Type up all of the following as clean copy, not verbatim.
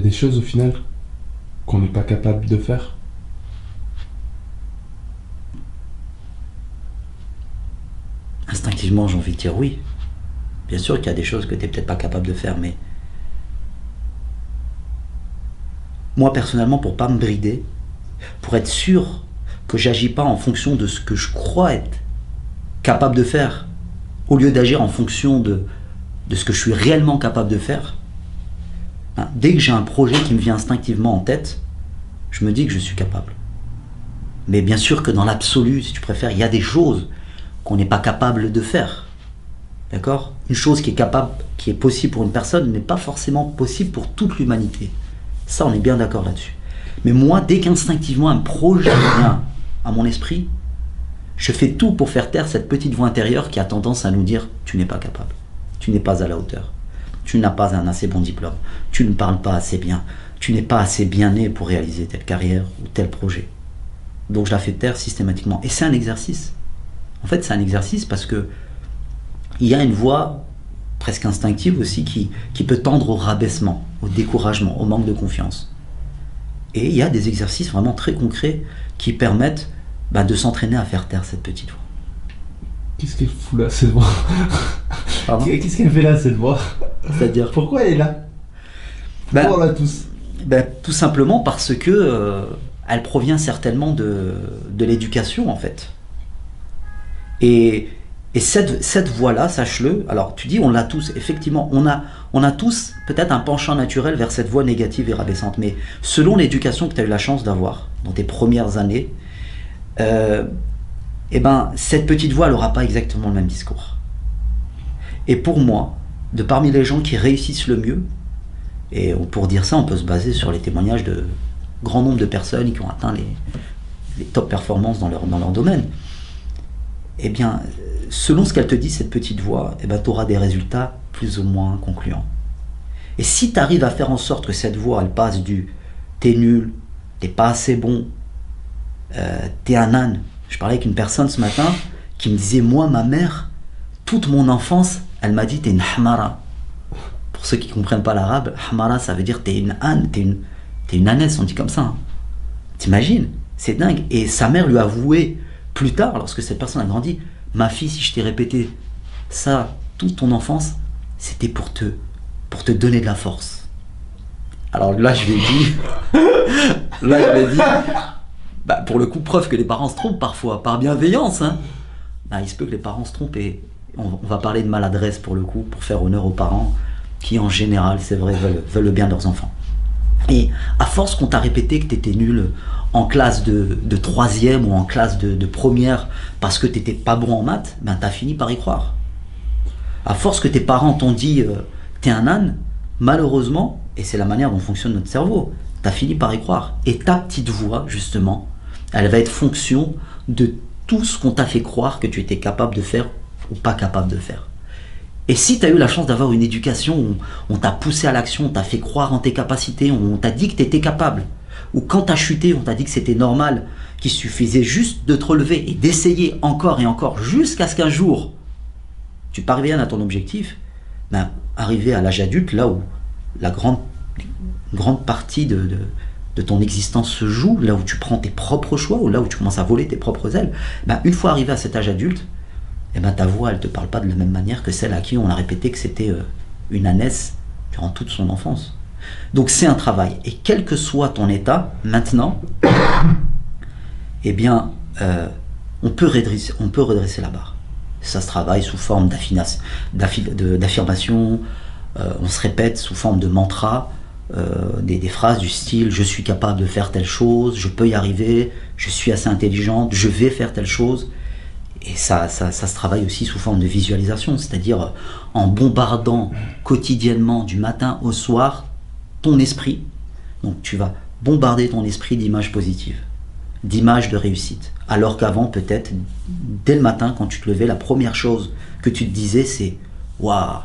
a des choses au final qu'on n'est pas capable de faire. Instinctivement, j'ai envie de dire oui. Bien sûr qu'il y a des choses que tu n'es peut-être pas capable de faire, mais moi, personnellement, pour pas me brider, pour être sûr que j'agis pas en fonction de ce que je crois être capable de faire, au lieu d'agir en fonction de ce que je suis réellement capable de faire, hein, dès que j'ai un projet qui me vient instinctivement en tête, je me dis que je suis capable. Mais bien sûr que dans l'absolu, si tu préfères, il y a des choses qu'on n'est pas capable de faire. D'accord ? Une chose qui est capable, qui est possible pour une personne n'est pas forcément possible pour toute l'humanité. Ça, on est bien d'accord là-dessus. Mais moi, dès qu'instinctivement un projet vient à mon esprit, je fais tout pour faire taire cette petite voix intérieure qui a tendance à nous dire « tu n'es pas capable, tu n'es pas à la hauteur, tu n'as pas un assez bon diplôme, tu ne parles pas assez bien, tu n'es pas assez bien né pour réaliser telle carrière ou tel projet. » Donc je la fais taire systématiquement. Et c'est un exercice. En fait, c'est un exercice parce que il y a une voix presque instinctive aussi qui peut tendre au rabaissement, au découragement, au manque de confiance. Et il y a des exercices vraiment très concrets qui permettent de s'entraîner à faire taire cette petite voix. Qu'est-ce qu'elle fout là, cette voix? Pardon ? Qu'est-ce qu'elle fait là, cette voix? C'est-à-dire ? Pourquoi elle est là? Pourquoi on l'a tous? Tout simplement parce que elle provient certainement de l'éducation, en fait. Et cette voix-là, sache-le, alors tu dis on l'a tous, effectivement, on a tous peut-être un penchant naturel vers cette voix négative et rabaissante, mais selon l'éducation que tu as eu la chance d'avoir dans tes premières années, cette petite voix, elle n'aura pas exactement le même discours. Et pour moi, de parmi les gens qui réussissent le mieux, et pour dire ça, on peut se baser sur les témoignages de grand nombre de personnes qui ont atteint les top performances dans leur domaine, eh bien, selon ce qu'elle te dit, cette petite voix, tu auras des résultats plus ou moins concluants. Et si tu arrives à faire en sorte que cette voix, elle passe du « t'es nul, t'es pas assez bon, t'es un âne ». Je parlais avec une personne ce matin qui me disait « moi, ma mère, toute mon enfance, elle m'a dit « t'es une hamara ». Pour ceux qui ne comprennent pas l'arabe, hamara, ça veut dire « t'es une âne, t'es une ânesse », on dit comme ça. Hein. T'imagines? C'est dingue. Et sa mère lui a avoué plus tard, lorsque cette personne a grandi, « ma fille, si je t'ai répété ça toute ton enfance, c'était pour te donner de la force. » Alors là, je lui ai dit, pour le coup, preuve que les parents se trompent parfois, par bienveillance. Hein. Il se peut que les parents se trompent et on va parler de maladresse pour le coup, pour faire honneur aux parents qui, en général, c'est vrai, veulent le bien de leurs enfants. Et à force qu'on t'a répété que tu étais nul en classe de troisième ou en classe de première parce que tu n'étais pas bon en maths, tu as fini par y croire. À force que tes parents t'ont dit t'es un âne, malheureusement, et c'est la manière dont fonctionne notre cerveau, tu as fini par y croire. Et ta petite voix, justement, elle va être fonction de tout ce qu'on t'a fait croire que tu étais capable de faire ou pas capable de faire. Et si tu as eu la chance d'avoir une éducation où on t'a poussé à l'action, on t'a fait croire en tes capacités, on t'a dit que tu étais capable, ou quand tu as chuté, on t'a dit que c'était normal, qu'il suffisait juste de te relever et d'essayer encore et encore jusqu'à ce qu'un jour tu parviennes à ton objectif, arriver à l'âge adulte, là où la grande partie de ton existence se joue, là où tu prends tes propres choix, ou là où tu commences à voler tes propres ailes, une fois arrivé à cet âge adulte, ta voix, elle ne te parle pas de la même manière que celle à qui on a répété que c'était une ânesse durant toute son enfance. Donc c'est un travail. Et quel que soit ton état, maintenant, on peut redresser la barre. Ça se travaille sous forme d'affirmation, on se répète sous forme de mantra, des phrases du style « je suis capable de faire telle chose, je peux y arriver, je suis assez intelligente, je vais faire telle chose ». Et ça se travaille aussi sous forme de visualisation, c'est-à-dire en bombardant quotidiennement du matin au soir ton esprit. Donc tu vas bombarder ton esprit d'images positives, d'images de réussite. Alors qu'avant, peut-être, dès le matin, quand tu te levais, la première chose que tu te disais, c'est « Waouh,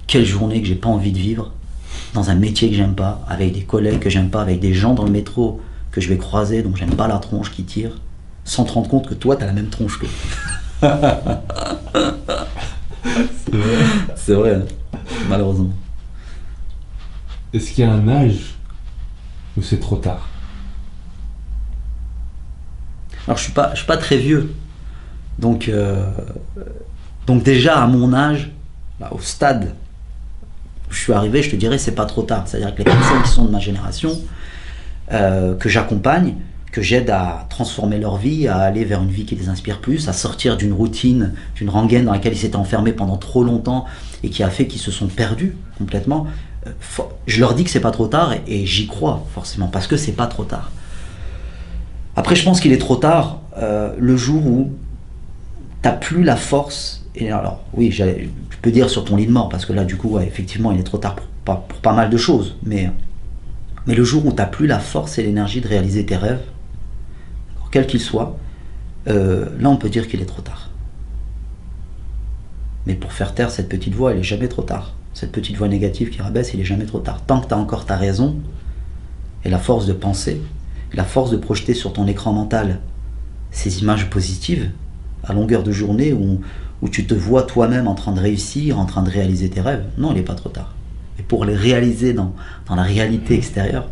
quelle journée que j'ai pas envie de vivre, dans un métier que j'aime pas, avec des collègues que j'aime pas, avec des gens dans le métro que je vais croiser, donc j'aime pas la tronche qui tire. » Sans te rendre compte que toi, tu as la même tronche que. C'est vrai. C'est vrai, hein, malheureusement. est-ce qu'il y a un âge où c'est trop tard? Alors je suis pas très vieux, donc déjà à mon âge, au stade où je suis arrivé, je te dirais c'est pas trop tard. C'est-à-dire que les personnes qui sont de ma génération, que j'accompagne, que j'aide à transformer leur vie, à aller vers une vie qui les inspire plus, à sortir d'une routine, d'une rengaine dans laquelle ils s'étaient enfermés pendant trop longtemps et qui a fait qu'ils se sont perdus complètement. Je leur dis que c'est pas trop tard et j'y crois forcément parce que c'est pas trop tard. Après, je pense qu'il est trop tard le jour où t'as plus la force. Et alors, oui, je peux dire sur ton lit de mort parce que là, du coup, ouais, effectivement, il est trop tard pour pas mal de choses. Mais le jour où t'as plus la force et l'énergie de réaliser tes rêves, quels qu'ils soient, là on peut dire qu'il est trop tard. Mais pour faire taire cette petite voix, il est jamais trop tard. Cette petite voix négative qui rabaisse, il est jamais trop tard. Tant que tu as encore ta raison, et la force de penser, et la force de projeter sur ton écran mental ces images positives, à longueur de journée, où tu te vois toi-même en train de réussir, en train de réaliser tes rêves, non, il n'est pas trop tard. Et pour les réaliser dans la réalité extérieure,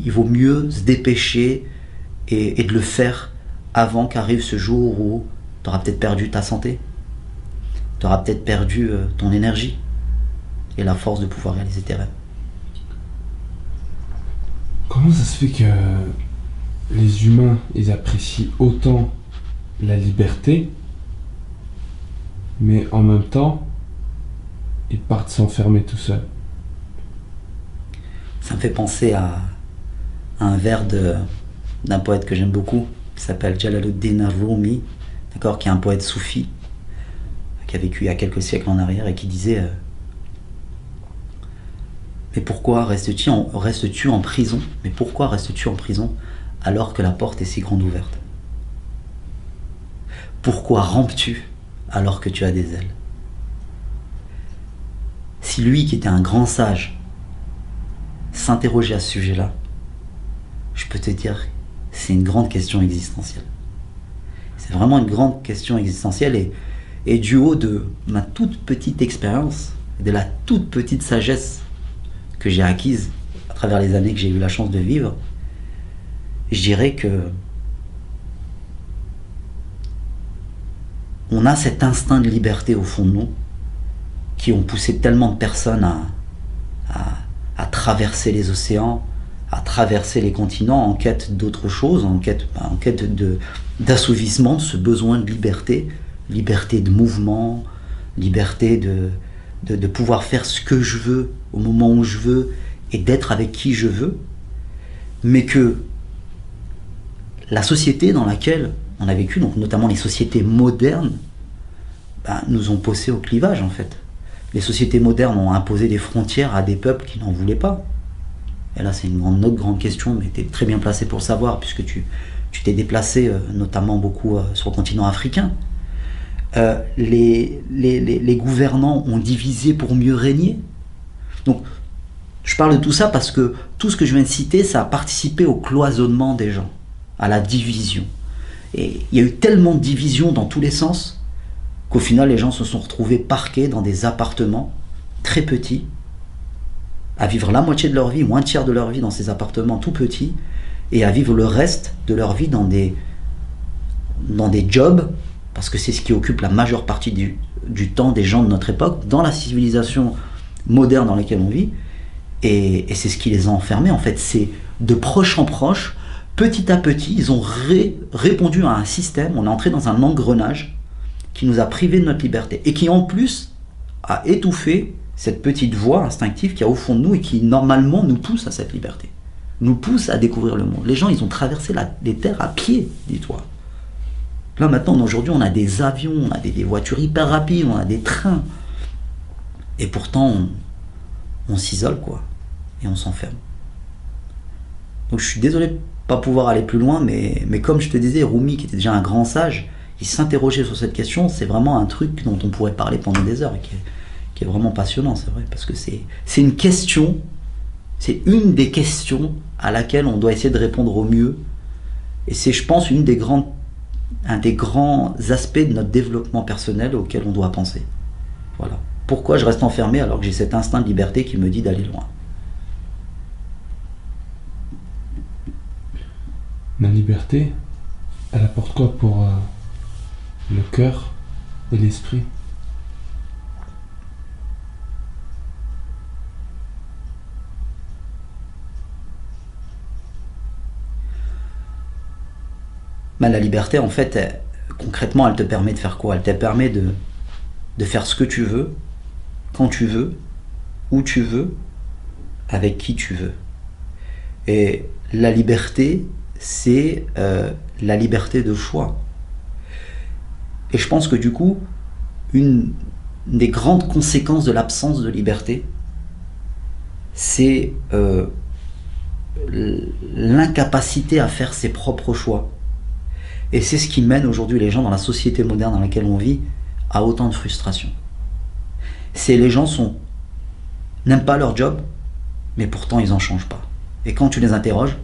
il vaut mieux se dépêcher et de le faire avant qu'arrive ce jour où tu auras peut-être perdu ta santé, tu auras peut-être perdu ton énergie et la force de pouvoir réaliser tes rêves. Comment ça se fait que les humains, ils apprécient autant la liberté, mais en même temps, ils partent s'enfermer tout seuls? Ça me fait penser à un vers d'un poète que j'aime beaucoup, qui s'appelle Jalaluddin Rumi, d'accord, qui est un poète soufi, qui a vécu il y a quelques siècles en arrière et qui disait mais pourquoi restes-tu en prison? Mais pourquoi restes-tu en prison alors que la porte est si grande ouverte? Pourquoi rampes-tu alors que tu as des ailes? Si lui, qui était un grand sage, s'interrogeait à ce sujet-là, je peux te dire, c'est une grande question existentielle. C'est vraiment une grande question existentielle et du haut de ma toute petite expérience, de la toute petite sagesse que j'ai acquise à travers les années que j'ai eu la chance de vivre, je dirais que on a cet instinct de liberté au fond de nous qui ont poussé tellement de personnes à traverser les océans, à traverser les continents en quête d'autre chose, en quête d'assouvissement de ce besoin de liberté, liberté de mouvement, liberté de pouvoir faire ce que je veux au moment où je veux et d'être avec qui je veux, mais que la société dans laquelle on a vécu, donc notamment les sociétés modernes, nous ont poussé au clivage en fait. Les sociétés modernes ont imposé des frontières à des peuples qui n'en voulaient pas. Et là, c'est une autre grande question, mais tu es très bien placé pour le savoir, puisque tu t'es déplacé notamment beaucoup sur le continent africain. Les gouvernants ont divisé pour mieux régner. Donc, je parle de tout ça parce que tout ce que je viens de citer, ça a participé au cloisonnement des gens, à la division. Et il y a eu tellement de divisions dans tous les sens qu'au final, les gens se sont retrouvés parqués dans des appartements très petits, à vivre la moitié de leur vie ou un tiers de leur vie dans ces appartements tout petits, et à vivre le reste de leur vie dans des jobs, parce que c'est ce qui occupe la majeure partie du temps des gens de notre époque, dans la civilisation moderne dans laquelle on vit, et c'est ce qui les a enfermés. En fait, c'est de proche en proche, petit à petit, ils ont répondu à un système, on est entré dans un engrenage qui nous a privés de notre liberté, et qui en plus a étouffé cette petite voix instinctive qu'il y a au fond de nous et qui normalement nous pousse à cette liberté, nous pousse à découvrir le monde. Les gens, ils ont traversé les terres à pied, dis-toi. Là maintenant, aujourd'hui, on a des avions, on a des voitures hyper rapides, on a des trains. Et pourtant, on s'isole, quoi. Et on s'enferme. Donc je suis désolé de ne pas pouvoir aller plus loin, mais comme je te disais, Rumi, qui était déjà un grand sage, il s'interrogeait sur cette question. C'est vraiment un truc dont on pourrait parler pendant des heures et qui est vraiment passionnant, c'est vrai, parce que c'est une question, c'est une des questions à laquelle on doit essayer de répondre au mieux. Et c'est, je pense, un des grands aspects de notre développement personnel auquel on doit penser. Voilà. Pourquoi je reste enfermé alors que j'ai cet instinct de liberté qui me dit d'aller loin? La liberté, elle apporte quoi pour le cœur et l'esprit? Ben, la liberté, en fait, concrètement, elle te permet de faire quoi? Elle te permet de faire ce que tu veux, quand tu veux, où tu veux, avec qui tu veux. Et la liberté, c'est la liberté de choix. Et je pense que du coup, une des grandes conséquences de l'absence de liberté, c'est l'incapacité à faire ses propres choix. Et c'est ce qui mène aujourd'hui les gens dans la société moderne dans laquelle on vit à autant de frustration. C'est les gens n'aiment pas leur job, mais pourtant ils n'en changent pas. Et quand tu les interroges,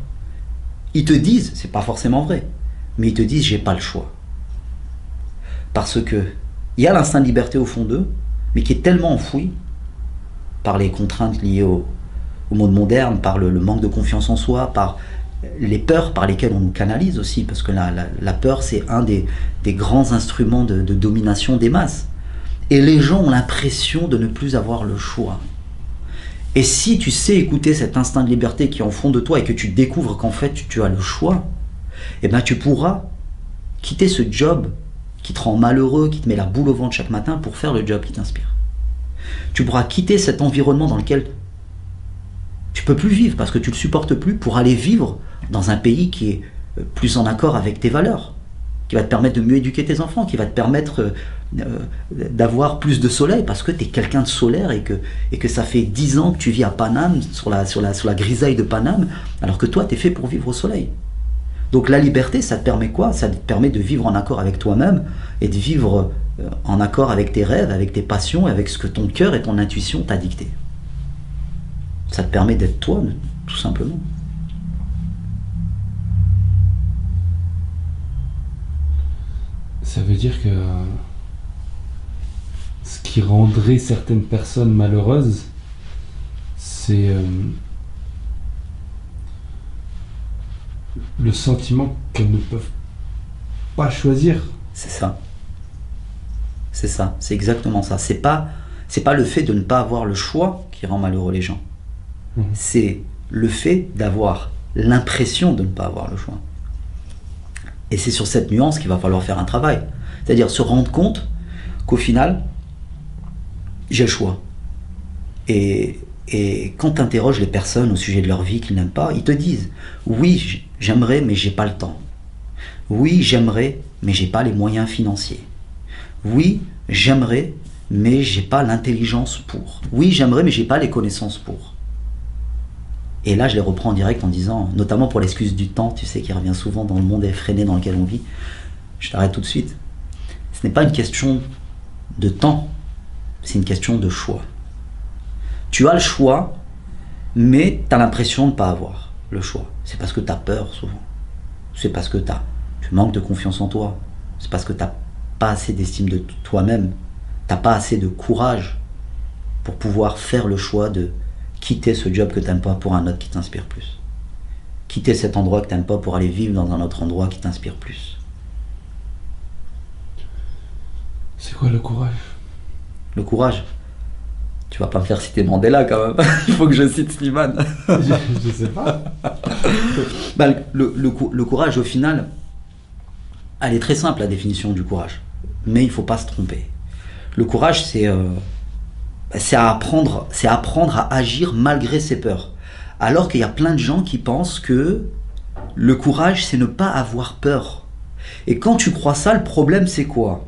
ils te disent, c'est pas forcément vrai, mais ils te disent j'ai pas le choix. Parce que il y a l'instinct de liberté au fond d'eux, mais qui est tellement enfoui par les contraintes liées au monde moderne, par le manque de confiance en soi, par les peurs par lesquelles on nous canalise aussi, parce que la peur c'est un des grands instruments de domination des masses. Et les gens ont l'impression de ne plus avoir le choix. Et si tu sais écouter cet instinct de liberté qui est au fond de toi et que tu découvres qu'en fait tu as le choix, eh ben tu pourras quitter ce job qui te rend malheureux, qui te met la boule au ventre chaque matin pour faire le job qui t'inspire. Tu pourras quitter cet environnement dans lequel tu peux plus vivre parce que tu le supportes plus pour aller vivre dans un pays qui est plus en accord avec tes valeurs, qui va te permettre de mieux éduquer tes enfants, qui va te permettre d'avoir plus de soleil parce que tu es quelqu'un de solaire et que ça fait 10 ans que tu vis à Paname, sur la grisaille de Paname, alors que toi tu es fait pour vivre au soleil. Donc la liberté, ça te permet quoi? Ça te permet de vivre en accord avec toi-même et de vivre en accord avec tes rêves, avec tes passions et avec ce que ton cœur et ton intuition t'a dicté. Ça te permet d'être toi, tout simplement. Ça veut dire que ce qui rendrait certaines personnes malheureuses, c'est le sentiment qu'elles ne peuvent pas choisir. C'est ça. C'est ça, c'est exactement ça. C'est pas le fait de ne pas avoir le choix qui rend malheureux les gens. C'est le fait d'avoir l'impression de ne pas avoir le choix. Et c'est sur cette nuance qu'il va falloir faire un travail. C'est-à-dire se rendre compte qu'au final, j'ai le choix. Et quand tu interroges les personnes au sujet de leur vie qu'ils n'aiment pas, ils te disent « Oui, j'aimerais, mais j'ai pas le temps. Oui, j'aimerais, mais j'ai pas les moyens financiers. Oui, j'aimerais, mais j'ai pas l'intelligence pour. Oui, j'aimerais, mais j'ai pas les connaissances pour. » Et là, je les reprends en direct en disant, notamment pour l'excuse du temps, tu sais, qui revient souvent dans le monde effréné dans lequel on vit, je t'arrête tout de suite. Ce n'est pas une question de temps, c'est une question de choix. Tu as le choix, mais tu as l'impression de ne pas avoir le choix. C'est parce que tu as peur souvent. C'est parce que tu manques de confiance en toi. C'est parce que tu n'as pas assez d'estime de toi-même. Tu n'as pas assez de courage pour pouvoir faire le choix de quitter ce job que tu n'aimes pas pour un autre qui t'inspire plus. Quitter cet endroit que tu n'aimes pas pour aller vivre dans un autre endroit qui t'inspire plus. C'est quoi le courage? Le courage? Tu vas pas me faire citer Mandela quand même. Il faut que je cite Slimane. Je sais pas. Le courage, au final, elle est très simple, la définition du courage. Mais il faut pas se tromper. Le courage, c'est apprendre à agir malgré ses peurs. Alors qu'il y a plein de gens qui pensent que le courage, c'est ne pas avoir peur. Et quand tu crois ça, le problème, c'est quoi?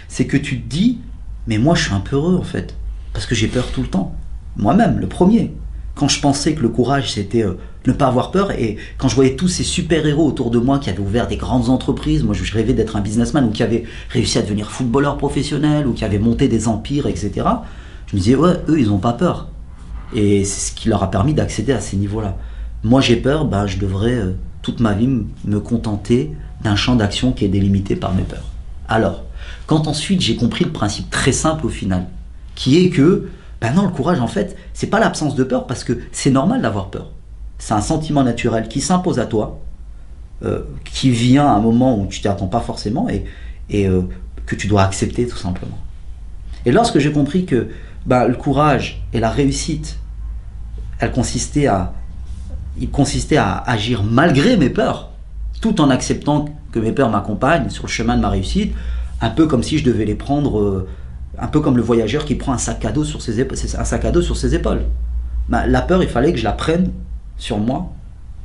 C'est que tu te dis, mais moi, je suis un peu heureux, en fait. Parce que j'ai peur tout le temps. Moi-même, le premier. Quand je pensais que le courage, c'était ne pas avoir peur, et quand je voyais tous ces super-héros autour de moi qui avaient ouvert des grandes entreprises, moi je rêvais d'être un businessman, ou qui avaient réussi à devenir footballeur professionnel, ou qui avaient monté des empires, etc., je me disais, ouais, eux, ils n'ont pas peur. Et c'est ce qui leur a permis d'accéder à ces niveaux-là. Moi, j'ai peur, je devrais toute ma vie me contenter d'un champ d'action qui est délimité par mes peurs. Alors, quand ensuite j'ai compris le principe très simple au final, qui est que, non, le courage, en fait, c'est pas l'absence de peur, parce que c'est normal d'avoir peur. C'est un sentiment naturel qui s'impose à toi, qui vient à un moment où tu t'y attends pas forcément et que tu dois accepter tout simplement. Et lorsque j'ai compris que le courage et la réussite, il consistait à agir malgré mes peurs, tout en acceptant que mes peurs m'accompagnent sur le chemin de ma réussite, un peu comme si je devais les prendre, un peu comme le voyageur qui prend un sac à dos sur ses épaules. La peur, il fallait que je la prenne sur moi,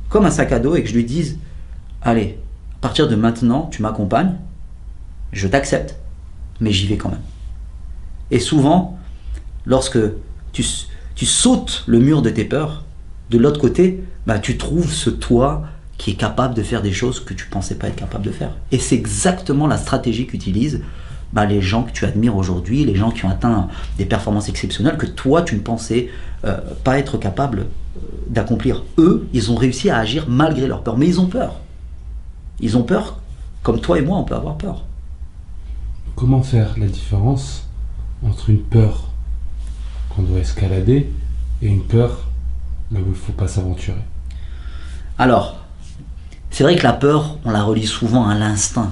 comme un sac à dos, et que je lui dise, allez, à partir de maintenant, tu m'accompagnes, je t'accepte, mais j'y vais quand même. Et souvent, lorsque tu sautes le mur de tes peurs, de l'autre côté, tu trouves ce toi qui est capable de faire des choses que tu ne pensais pas être capable de faire. Et c'est exactement la stratégie qu'utilisent les gens que tu admires aujourd'hui, les gens qui ont atteint des performances exceptionnelles que toi, tu ne pensais pas être capable d'accomplir. Eux, ils ont réussi à agir malgré leur peur, mais ils ont peur. Ils ont peur, comme toi et moi, on peut avoir peur. Comment faire la différence entre une peur qu'on doit escalader et une peur là où il ne faut pas s'aventurer? Alors, c'est vrai que la peur, on la relie souvent à l'instinct.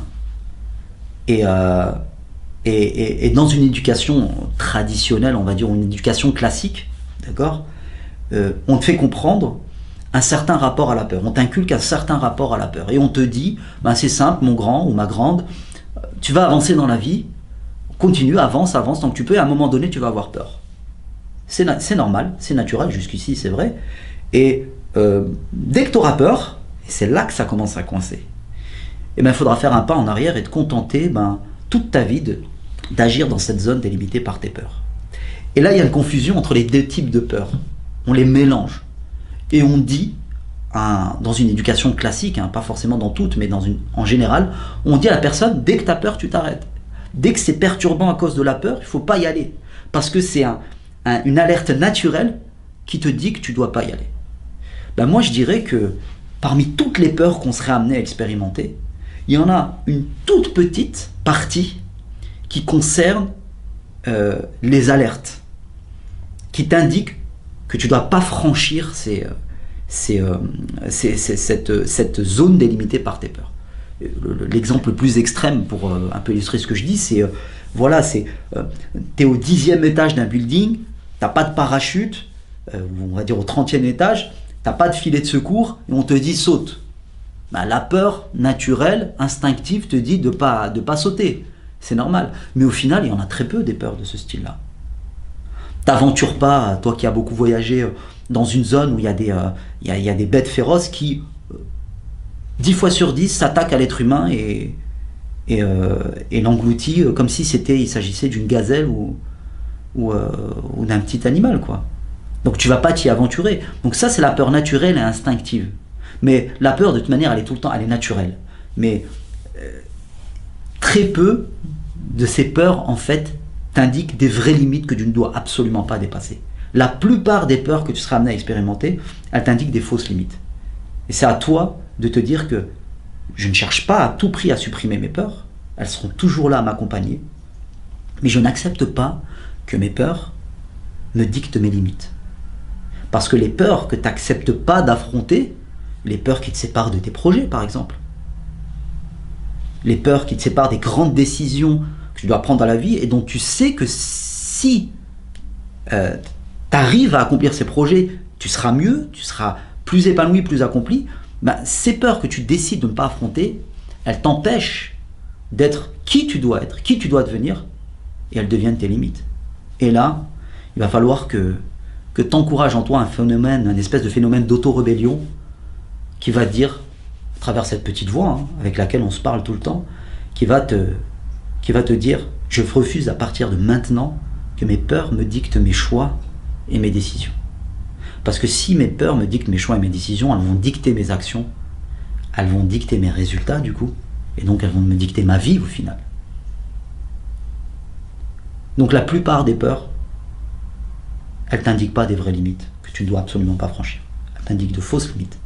Et dans une éducation traditionnelle, on va dire, une éducation classique, d'accord, on te fait comprendre un certain rapport à la peur. On t'inculque un certain rapport à la peur. Et on te dit, c'est simple, mon grand ou ma grande, tu vas avancer dans la vie, continue, avance tant que tu peux, et à un moment donné, tu vas avoir peur. C'est normal, c'est naturel, jusqu'ici, c'est vrai. Et dès que tu auras peur, et c'est là que ça commence à coincer, il faudra faire un pas en arrière et te contenter toute ta vie d'agir dans cette zone délimitée par tes peurs. Et là, il y a une confusion entre les deux types de peurs. On les mélange. Et on dit, dans une éducation classique, pas forcément dans toutes, mais en général, on dit à la personne, dès que tu as peur, tu t'arrêtes. Dès que c'est perturbant à cause de la peur, il ne faut pas y aller. Parce que c'est une alerte naturelle qui te dit que tu ne dois pas y aller. Moi, je dirais que parmi toutes les peurs qu'on serait amené à expérimenter, il y en a une toute petite partie qui concerne les alertes, qui t'indiquent que tu ne dois pas franchir cette zone délimitée par tes peurs. L'exemple le plus extrême pour un peu illustrer ce que je dis, c'est t'es au 10e étage d'un building, t'as pas de parachute, on va dire au 30e étage, t'as pas de filet de secours et on te dit saute. La peur naturelle, instinctive te dit de pas sauter, c'est normal. Mais au final, il y en a très peu des peurs de ce style-là. T'aventures pas, toi qui as beaucoup voyagé, dans une zone où il y a des bêtes féroces qui 10 fois sur 10 s'attaquent à l'être humain et l'engloutit comme si il s'agissait d'une gazelle ou d'un petit animal, quoi. Donc tu vas pas t'y aventurer. Donc ça, c'est la peur naturelle et instinctive. Mais la peur, de toute manière, elle est tout le temps, elle est naturelle. Mais très peu de ces peurs, en fait, t'indiquent des vraies limites que tu ne dois absolument pas dépasser. La plupart des peurs que tu seras amené à expérimenter, elles t'indiquent des fausses limites. Et c'est à toi de te dire que je ne cherche pas à tout prix à supprimer mes peurs, elles seront toujours là à m'accompagner, mais je n'accepte pas que mes peurs me dictent mes limites. Parce que les peurs que tu n'acceptes pas d'affronter, les peurs qui te séparent de tes projets par exemple, les peurs qui te séparent des grandes décisions que tu dois prendre dans la vie et dont tu sais que si tu arrives à accomplir ces projets, tu seras mieux, tu seras plus épanoui, plus accompli. Ces peurs que tu décides de ne pas affronter, elles t'empêchent d'être qui tu dois être, qui tu dois devenir, et elles deviennent tes limites. Et là, il va falloir que t'encourages en toi un espèce de phénomène d'auto-rébellion qui va te dire, à travers cette petite voix avec laquelle on se parle tout le temps, qui va te dire, je refuse à partir de maintenant que mes peurs me dictent mes choix et mes décisions. Parce que si mes peurs me dictent mes choix et mes décisions, elles vont dicter mes actions, elles vont dicter mes résultats du coup, et donc elles vont me dicter ma vie au final. Donc la plupart des peurs, elles ne t'indiquent pas des vraies limites que tu ne dois absolument pas franchir. Elles t'indiquent de fausses limites.